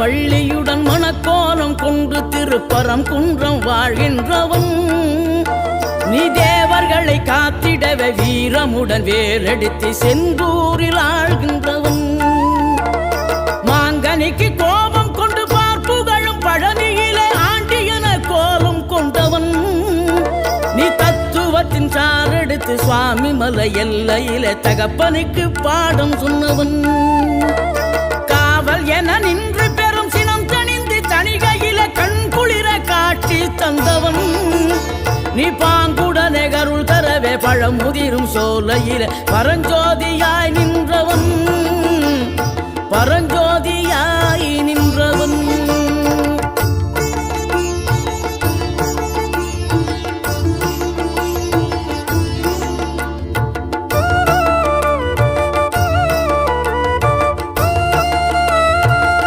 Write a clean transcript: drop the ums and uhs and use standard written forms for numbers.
வள்ளியுடன் மணக்கோலம் கொண்டு திருப்பரம் குன்றம் வாழ்கின்றவன் நீ தேவர்களை காத்திடவே வீரமுடன் வேலெடுத்து செந்தூரில் ஆழ்கின்றவன் மாங்கனிக்கு கோபம் கொண்டு பார்ப்புகழும் பழனியிலே ஆண்டியன கோலம் கொண்டவன் நீ தத்துவத்தின் சாரெடுத்து சுவாமி மலை எல்லையிலே தகப்பனுக்கு பாடம் சொன்னவன் காவல் என நின்று பெரும் சினம் தணிந்து தணிகையில கண் குளிர காட்சி தந்தவன் நீ பாங்குடனே கருள் தரவே பழமுதிரும் சோலையில பரஞ்சோதியாய் நின்றவன்